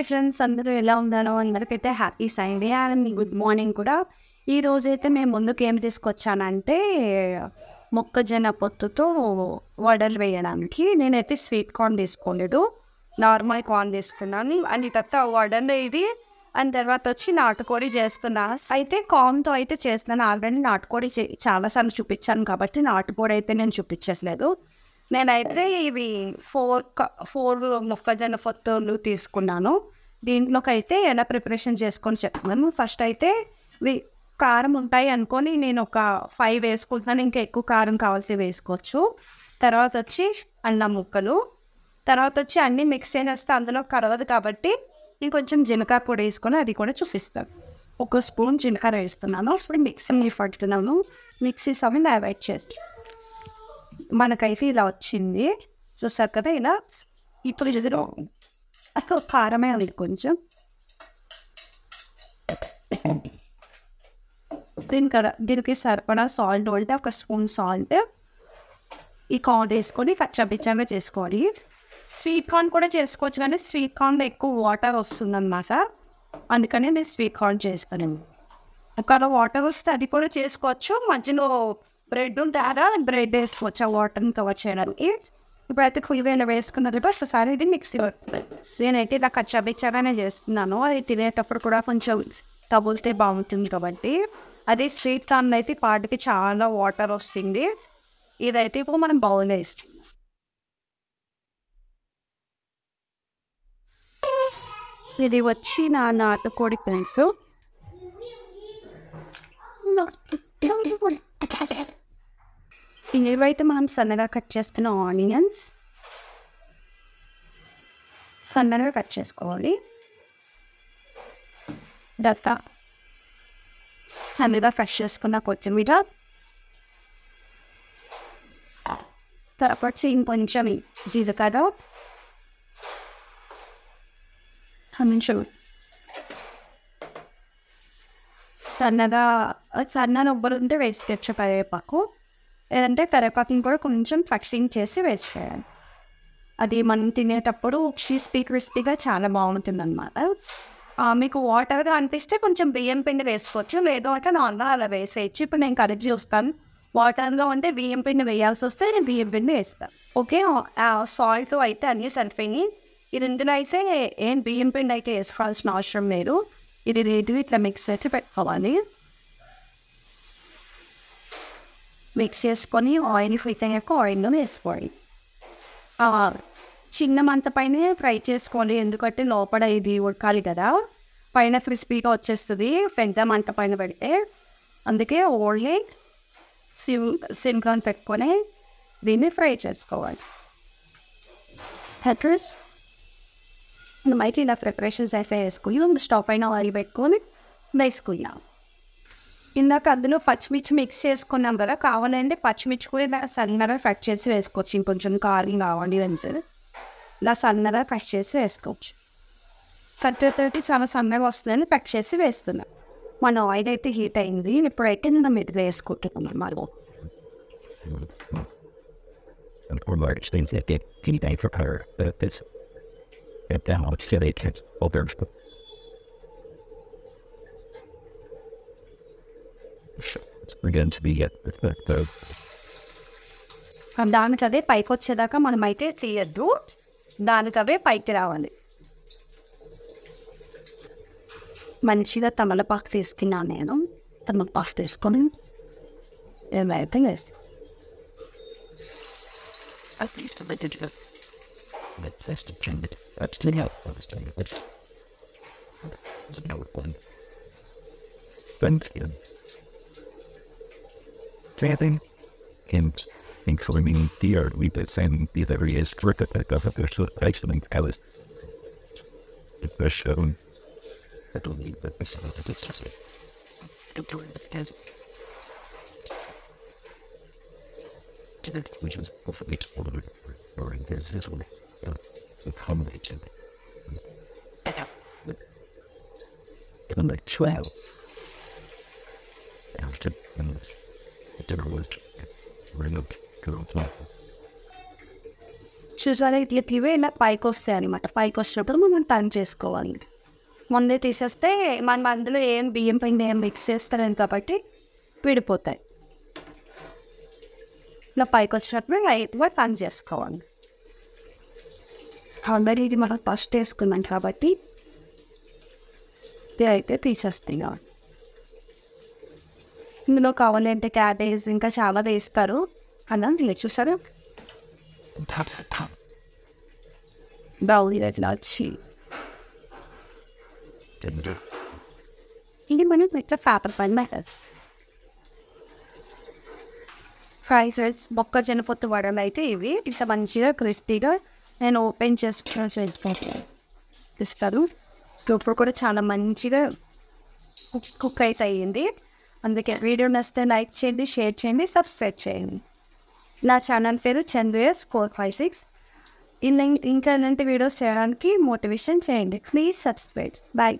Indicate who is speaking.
Speaker 1: Friends అందరూ ఎలా ఉన్నారో అందరికైతే happy Sunday and good morning కూడా. ఈ రోజైతే మేము ముందుకు ఏం తీసుకొచ్చానంటే మొక్కజొన్న పొత్తుతో వడలు వేయడానికి. నేనైతే స్వీట్ కార్న్ తీసుకోలేదు, నార్మల్ కార్న్ తీసుకున్నాను. అండ్ తర్వాత వడలు ఇది అండ్ తర్వాత వచ్చి నాటుకోడి చేస్తున్నా. అయితే కార్న్తో అయితే చేస్తున్నాను ఆల్రెడీ. నాటుకోడి చాలాసార్లు చూపించాను కాబట్టి నాటుకోడి అయితే నేను చూపించలేదు. నేనైతే ఇవి ఫోర్ మొక్కజొన్న పొత్తులు తీసుకున్నాను. దీంట్లోకి అయితే ఎలా ప్రిపరేషన్ చేసుకొని చెప్తున్నాను. ఫస్ట్ అయితే ఇవి కారం ఉంటాయి అనుకొని నేను ఒక 5 వేసుకుంటున్నాను. ఇంకా ఎక్కువ కారం కావాల్సి వేసుకోవచ్చు. తర్వాత వచ్చి అల్లం ముక్కలు, తర్వాత వచ్చి అన్నీ మిక్స్ చేసేస్తే అందులో కరవదు కాబట్టి ఇంకొంచెం జీలకర్ర పొడి వేసుకొని అది కూడా చూపిస్తాను. 1 స్పూన్ జీలకర్ర వేస్తున్నాను. ఇప్పుడు మిక్సీ పడుతున్నాను. మిక్సీ సవి యాడ్ చేస్తాను. మనకైతే ఇలా వచ్చింది చూసారు కదా. ఇలా ఇప్పుడు ఎదురు అక్కడ కారమే అది కొంచెం దీనికి సరిపడా సాల్ట్ అంటే 1 స్పూన్ సాల్ట్ ఈ కార్న్ వేసుకొని కచ్చపిచ్చగా చేసుకోవాలి. స్వీట్ కార్న్ కూడా చేసుకోవచ్చు కానీ స్వీట్ కార్న్లో ఎక్కువ వాటర్ వస్తుందన్నమాట. అందుకని నేను స్వీట్ కార్న్ చేస్తాను. ఒకవేళ వాటర్ వస్తే అది కూడా చేసుకోవచ్చు. మధ్యలో బ్రెడ్ ఉంటారా, బ్రెడ్ వేసుకోవచ్చు ఆ వాటర్ని కవర్ చేయడానికి. ఇప్పుడైతే ఫుల్గా ఇలా వేసుకున్నది ఒకసారి ఇది మిక్సీ పడుతుంది. నేనైతే ఇలా కచ్చాబిచ్చాగానే చేస్తున్నాను. అది తినేటప్పుడు కూడా కొంచెం తగులితే బాగుంటుంది కాబట్టి. అది స్వీట్ కార్న్ అయితే పాటికి చాలా వాటర్ వస్తుంది. ఇదైతే ఇప్పుడు మనం బౌల్ వేస్తాం. ఇది వచ్చి నా నాటుకోడి పులుసు. ఇవైతే మనం సన్నగా కట్ చేసుకున్న ఆనియన్స్ సన్నగా కట్ చేసుకోవాలి. దఫా సన్నగా ఫ్రెష్ చేసుకున్న కొత్తిమీర, తర్వాత ఇంకొంచెం జీలకర్ర, కొంచెం సన్న ఉబ్బలు ఉంటే వేసుకోవచ్చు కరివేపాకు. లేదంటే కరివేపాకుని కూడా కొంచెం ఫ్రక్షింగ్ చేసి వేసుకోవాలి. అది మనం తినేటప్పుడు క్రిస్పీగా చాలా బాగుంటుంది అన్నమాట. మీకు వాటర్గా అనిపిస్తే కొంచెం బియ్యం పిండి వేసుకోవచ్చు, లేదు అంటే నార్మల్ అలా వేసేయచ్చు. ఇప్పుడు నేను కలిపి చూస్తాను. వాటర్గా ఉంటే బియ్యం పిండి వేయాల్సి వస్తే నేను బియ్యం పిండి వేస్తాను. ఓకే, సాల్ట్ అయితే అన్నీ సరిపోయినాయి. ఇది ఇందులో అయితే ఏం బియ్యం పిండి అయితే వేసుకోవాల్సిన అవసరం లేదు. ఇది రేటు ఇట్లా మిక్స్ చేసి పెట్టుకోవాలి. మిక్స్ చేసుకొని ఆయిల్ ఫ్రీజ్ అయ్యాక ఆయిల్లో వేసుకోవాలి. చిన్న మంట పైన ఫ్రై చేసుకోవాలి, ఎందుకంటే లోపల ఇది ఉడకాలి కదా. పైన క్రిస్పీగా వచ్చేస్తుంది పెద్ద మంట పైన పెడితే. అందుకే ఓన్లీ సిమ్గా పెట్టుకొని దీన్ని ఫ్రై చేసుకోవాలి. అడ్రస్ మనమైతే ఇలా ప్రిపరేషన్స్ అయితే వేసుకుని స్టవ్ పైన ఆయిల్ పెట్టుకొని వేసుకున్నాం. ఇందాక అందులో పచ్చిమిర్చి మిక్స్ చేసుకున్నాం కదా, కావాలంటే పచ్చిమిర్చి కూడా ఇలా సన్నగా కట్ చేసి వేసుకోవచ్చు. ఇంకొంచెం కారం కావాలి అని ఇలా సన్నగా కట్ చేసి వేసుకోవచ్చు. కట్టెతోటి చాలా సన్నగా వస్తుందని కట్ చేసి వేస్తున్నాం. మన ఆయిల్ అయితే హీట్ అయింది. ఇప్పుడైతే నేను మీద వేసుకుంటున్నాం మనం. దానికదే పైకి వచ్చేదాకా మనం అయితే చేయొద్దు, దానికవే పైకి రావాలి. మంచిగా తమలపాకు తీసుకున్నాను నేను. తమలపాకు తీసుకొని ఏమైతే వేసి
Speaker 2: including deer, we did send the various cricket that got the excellent palace. The show. I don't need that. Which was hopefully told or in this one. Accommodation. Even like 12. After the dinner was removed to the top.
Speaker 1: చూసారా ఇట్లా ఇవే ఇలా పైకి వస్తాయి అనమాట. పైకి వచ్చినప్పుడు మనం టర్న్ చేసుకోవాలి. ముందే తీసేస్తే మనం అందులో ఏం బియ్యం పిండి ఏం మిక్స్ చేస్తారని కాబట్టి విడిపోతాయి. ఇలా పైకి వచ్చినప్పుడు లైట్గా టర్న్ చేసుకోవాలి. ఆల్రెడీ ఇది మనం ఫస్ట్ వేసుకున్నాం కాబట్టి ఇది అయితే తీసేస్తున్నాం. ఇందులో కావాలంటే క్యాబేజ్ ఇంకా చాలా వేస్తారు. అలా ఇలా చూసారు బాగుంది అట్లా వచ్చి ఇది మనం ఇట్లా పేపర్ పైన పెట్టాలి. ఫ్రై ఫ్రైస్ మొక్కజొన్న పొత్తు వడలు అయితే ఇవి ఇట్లా మంచిగా క్రిస్పీగా నేను ఓపెన్ చేసుకోవాలి ఇస్తారు. ఇప్పుడు కూడా చాలా మంచిగా కుక్ అయితే అయ్యింది. అందుకే వీడియో నచ్చితే లైక్ చేయండి, షేర్ చేయండి, సబ్స్క్రైబ్ చేయండి. నా ఛానల్ పేరు చంద్రయస్ 456. ఇంకా ఇలాంటి వీడియోస్ చేయడానికి మోటివేషన్ చేయండి. Please subscribe. బాయ్.